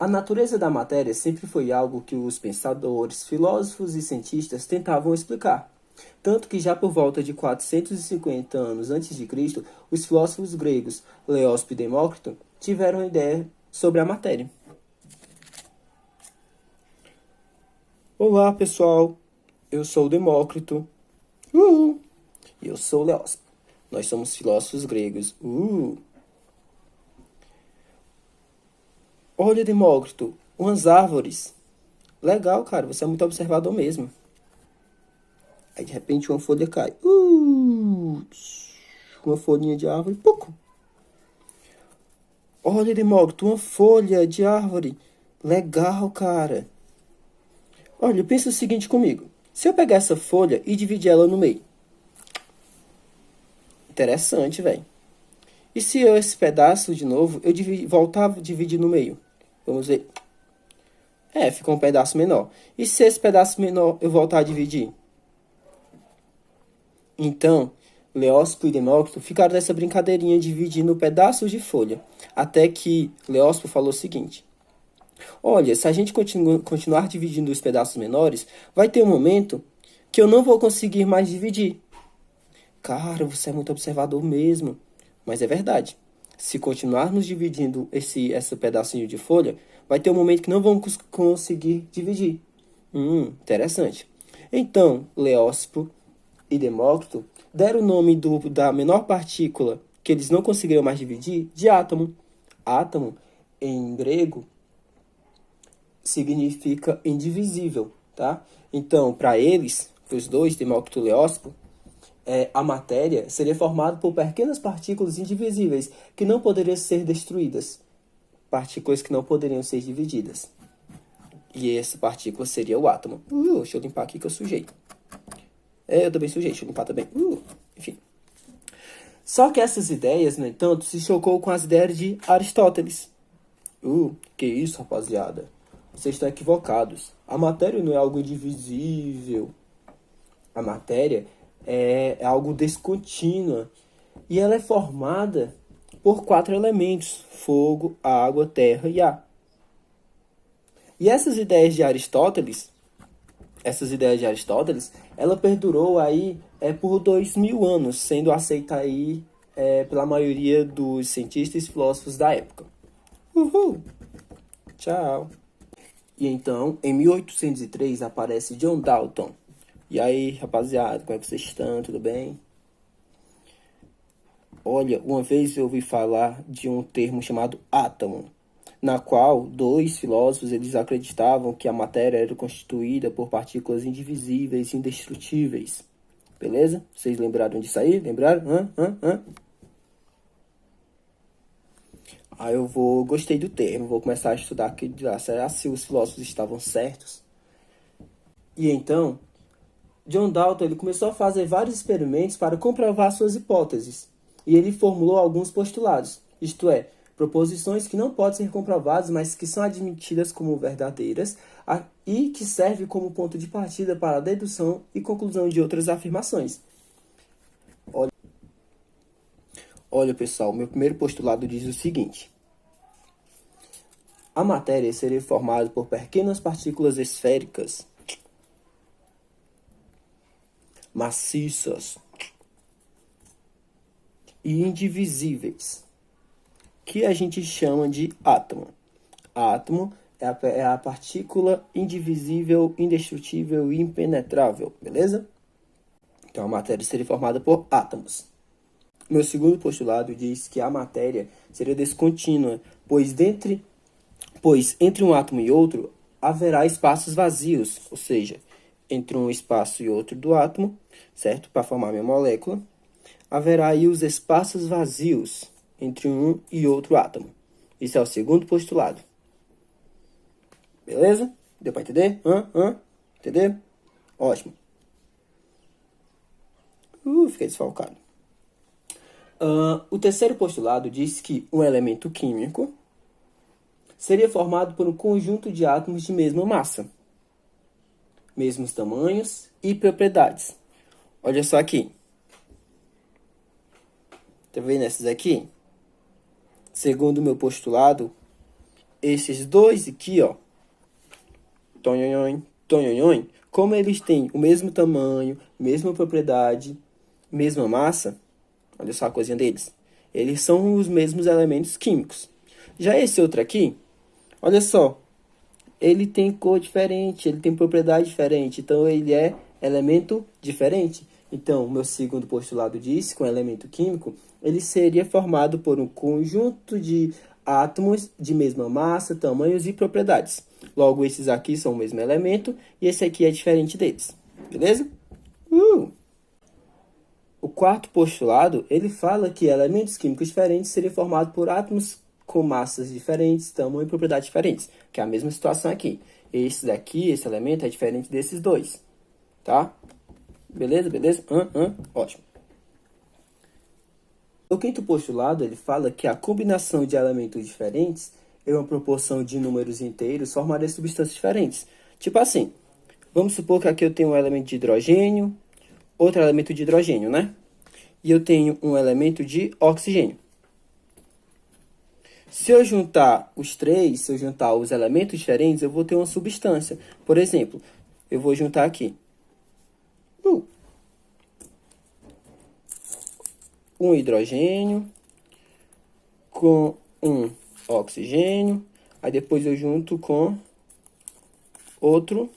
A natureza da matéria sempre foi algo que os pensadores, filósofos e cientistas tentavam explicar. Tanto que já por volta de 450 anos antes de Cristo, os filósofos gregos Leóspo e Demócrito tiveram ideia sobre a matéria. Olá, pessoal. Eu sou o Demócrito. E eu sou o Leóspo. Nós somos filósofos gregos. Olha, Demócrito, umas árvores. Legal, cara, você é muito observador mesmo. Aí, de repente, uma folha cai. Uma folhinha de árvore. Pouco. Olha, Demócrito, uma folha de árvore. Legal, cara. Olha, pensa o seguinte comigo. Se eu pegar essa folha e dividir ela no meio. Interessante, velho. E se eu, esse pedaço, de novo, eu voltar a dividir no meio? Vamos ver. Ficou um pedaço menor. E se esse pedaço menor eu voltar a dividir? Então, Leóspo e Demócrito ficaram nessa brincadeirinha dividindo pedaços de folha. Até que Leóspo falou o seguinte. Olha, se a gente continuar dividindo os pedaços menores, vai ter um momento que eu não vou conseguir mais dividir. Cara, você é muito observador mesmo. Mas é verdade. Se continuarmos dividindo esse pedacinho de folha, vai ter um momento que não vamos conseguir dividir. Interessante. Então, Leóspo e Demócrito deram o nome da menor partícula que eles não conseguiram mais dividir de átomo. Átomo, em grego, significa indivisível, tá? Então, para eles, os dois, Demócrito e Leóspo, a matéria seria formada por pequenas partículas indivisíveis que não poderiam ser destruídas. Partículas que não poderiam ser divididas. E essa partícula seria o átomo. Deixa eu limpar aqui que eu sujei. Eu também sujei, deixa eu limpar também. Enfim. Só que essas ideias, no entanto, se chocou com as ideias de Aristóteles. Que isso, rapaziada? Vocês estão equivocados. A matéria não é algo indivisível. A matéria é algo descontínua. E ela é formada por 4 elementos: fogo, água, terra e ar. E essas ideias de Aristóteles, ela perdurou aí por 2000 anos, sendo aceita aí pela maioria dos cientistas e filósofos da época. Tchau! E então, em 1803, aparece John Dalton. E aí, rapaziada, como é que vocês estão? Tudo bem? Olha, uma vez eu ouvi falar de um termo chamado átomo, na qual 2 filósofos eles acreditavam que a matéria era constituída por partículas indivisíveis e indestrutíveis. Beleza? Vocês lembraram disso aí? Lembraram? Gostei do termo, vou começar a estudar aqui. Será se os filósofos estavam certos? E então, John Dalton ele começou a fazer vários experimentos para comprovar suas hipóteses. E ele formulou alguns postulados, isto é, proposições que não podem ser comprovadas, mas que são admitidas como verdadeiras e que servem como ponto de partida para a dedução e conclusão de outras afirmações. Olha, pessoal, meu primeiro postulado diz o seguinte. A matéria seria formada por pequenas partículas esféricas, maciças e indivisíveis, que a gente chama de átomo. Átomo é a partícula indivisível, indestrutível e impenetrável, beleza? Então a matéria seria formada por átomos. Meu segundo postulado diz que a matéria seria descontínua, pois entre um átomo e outro haverá espaços vazios, ou seja, entre um espaço e outro do átomo, certo? Para formar minha molécula, haverá aí os espaços vazios entre um e outro átomo. Esse é o segundo postulado. Beleza? Deu para entender? Entendeu? Ótimo. Fiquei desfalcado. O terceiro postulado diz que um elemento químico seria formado por um conjunto de átomos de mesma massa, mesmos tamanhos e propriedades. Olha só aqui. Tá vendo esses aqui? Segundo o meu postulado, esses dois aqui, ó, tonhonhon, tonhonhon, como eles têm o mesmo tamanho, mesma propriedade, mesma massa, olha só a coisinha deles, eles são os mesmos elementos químicos. Já esse outro aqui, olha só, ele tem cor diferente, ele tem propriedade diferente, então ele é elemento diferente. Então, o meu segundo postulado diz que um elemento químico, ele seria formado por um conjunto de átomos de mesma massa, tamanhos e propriedades. Logo, esses aqui são o mesmo elemento e esse aqui é diferente deles. Beleza? O quarto postulado, ele fala que elementos químicos diferentes seriam formados por átomos com massas diferentes, tamanho e propriedades diferentes, que é a mesma situação aqui. Esse daqui, esse elemento, é diferente desses dois, tá? Beleza? Beleza? Ótimo. O quinto postulado, ele fala que a combinação de elementos diferentes em uma proporção de números inteiros formaria substâncias diferentes. Tipo assim, vamos supor que aqui eu tenho um elemento de hidrogênio, outro elemento de hidrogênio, né? E eu tenho um elemento de oxigênio. Se eu juntar os três, se eu juntar os elementos diferentes, eu vou ter uma substância. Por exemplo, eu vou juntar aqui um hidrogênio com um oxigênio, aí depois eu junto com outro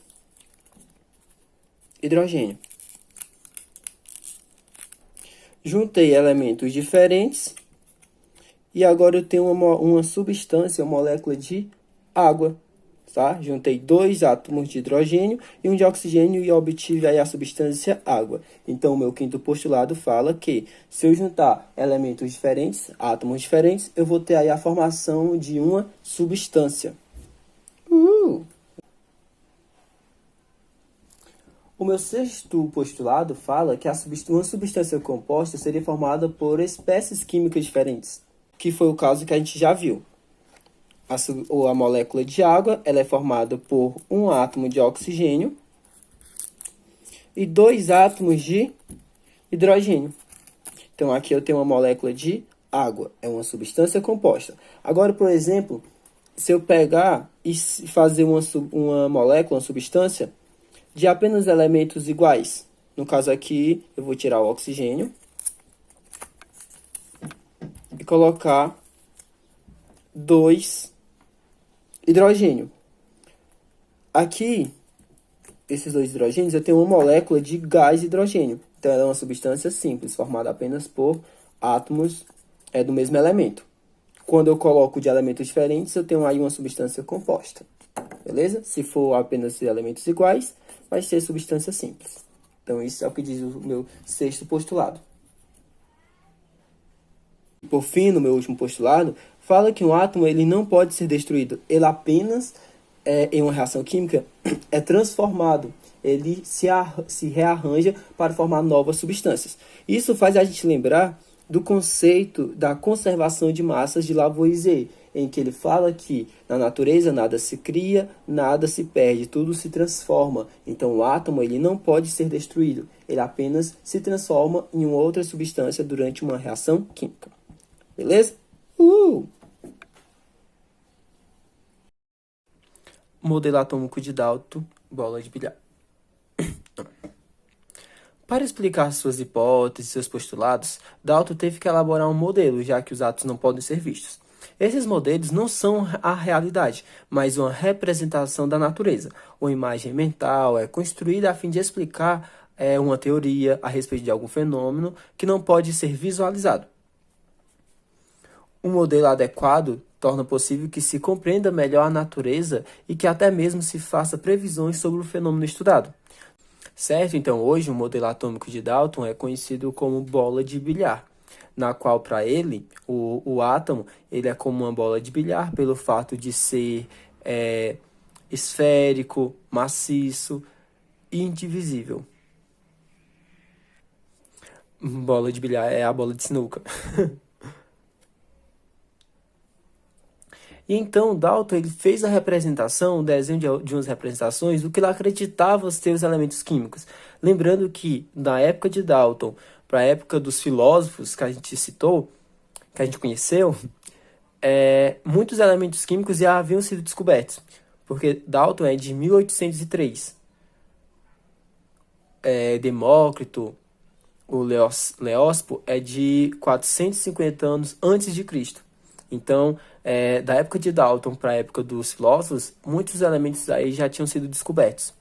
hidrogênio. Juntei elementos diferentes e agora eu tenho uma substância, uma molécula de água, tá? Juntei dois átomos de hidrogênio e um de oxigênio e obtive aí a substância água. Então, o meu quinto postulado fala que se eu juntar elementos diferentes, átomos diferentes, eu vou ter aí a formação de uma substância. O meu sexto postulado fala que uma substância composta seria formada por espécies químicas diferentes, que foi o caso que a gente já viu. A molécula de água, ela é formada por um átomo de oxigênio e dois átomos de hidrogênio. Então, aqui eu tenho uma molécula de água, é uma substância composta. Agora, por exemplo, se eu pegar e fazer uma molécula, uma substância, de apenas elementos iguais, no caso aqui, eu vou tirar o oxigênio e colocar dois hidrogênio. Aqui, esses dois hidrogênios, eu tenho uma molécula de gás hidrogênio. Então, ela é uma substância simples, formada apenas por átomos do mesmo elemento. Quando eu coloco de elementos diferentes, eu tenho aí uma substância composta. Beleza? Se for apenas de elementos iguais, vai ser substância simples. Então, isso é o que diz o meu sexto postulado. Por fim, no meu último postulado, fala que um átomo ele não pode ser destruído. Ele apenas, em uma reação química, é transformado. Ele se rearranja para formar novas substâncias. Isso faz a gente lembrar do conceito da conservação de massas de Lavoisier, em que ele fala que na natureza nada se cria, nada se perde, tudo se transforma. Então o átomo ele não pode ser destruído, ele apenas se transforma em uma outra substância durante uma reação química. Beleza? Modelo atômico de Dalton, bola de bilhar. Para explicar suas hipóteses e seus postulados, Dalton teve que elaborar um modelo, já que os átomos não podem ser vistos. Esses modelos não são a realidade, mas uma representação da natureza. Uma imagem mental é construída a fim de explicar uma teoria a respeito de algum fenômeno que não pode ser visualizado. Um modelo adequado torna possível que se compreenda melhor a natureza e que até mesmo se faça previsões sobre o fenômeno estudado. Certo? Então, hoje, o modelo atômico de Dalton é conhecido como bola de bilhar, na qual, para ele, o átomo ele é como uma bola de bilhar pelo fato de ser esférico, maciço e indivisível. Bola de bilhar é a bola de sinuca. E então Dalton ele fez a representação, o desenho de umas representações do que ele acreditava ser os elementos químicos. Lembrando que na época de Dalton, para a época dos filósofos que a gente citou, que a gente conheceu, muitos elementos químicos já haviam sido descobertos, porque Dalton é de 1803. Demócrito, o Leóspo, é de 450 anos antes de Cristo. Então, da época de Dalton para a época dos filósofos, muitos elementos aí já tinham sido descobertos.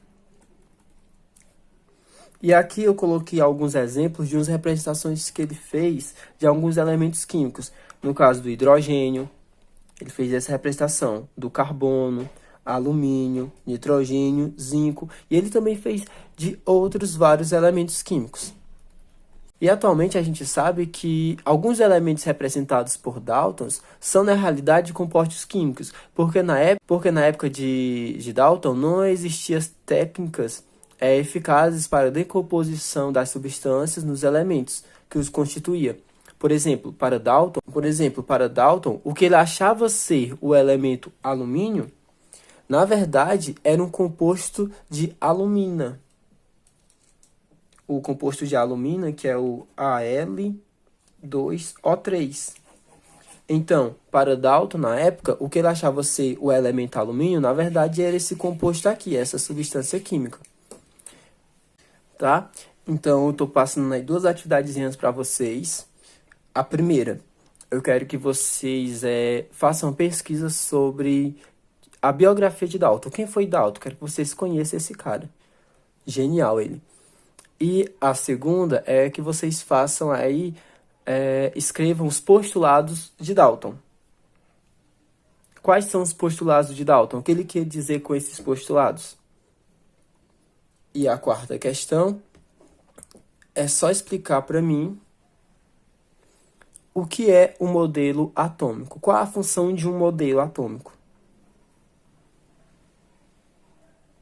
E aqui eu coloquei alguns exemplos de umas representações que ele fez de alguns elementos químicos. No caso do hidrogênio, ele fez essa representação do carbono, alumínio, nitrogênio, zinco, e ele também fez de outros vários elementos químicos. E atualmente a gente sabe que alguns elementos representados por Dalton são na realidade compostos químicos, porque na época de Dalton não existiam técnicas eficazes para a decomposição das substâncias nos elementos que os constituía. Por exemplo, para Dalton, o que ele achava ser o elemento alumínio, na verdade, era um composto de alumina. O composto de alumina, que é o Al2O3. Então, para Dalton, na época, o que ele achava ser o elemento alumínio, na verdade, era esse composto aqui, essa substância química. Tá? Então, eu estou passando aí duas atividadezinhas para vocês. A primeira, eu quero que vocês façam pesquisa sobre a biografia de Dalton. Quem foi Dalton? Quero que vocês conheçam esse cara. Genial ele. E a segunda é que vocês façam aí, escrevam os postulados de Dalton. Quais são os postulados de Dalton? O que ele quer dizer com esses postulados? E a quarta questão é só explicar para mim o que é um modelo atômico. Qual a função de um modelo atômico?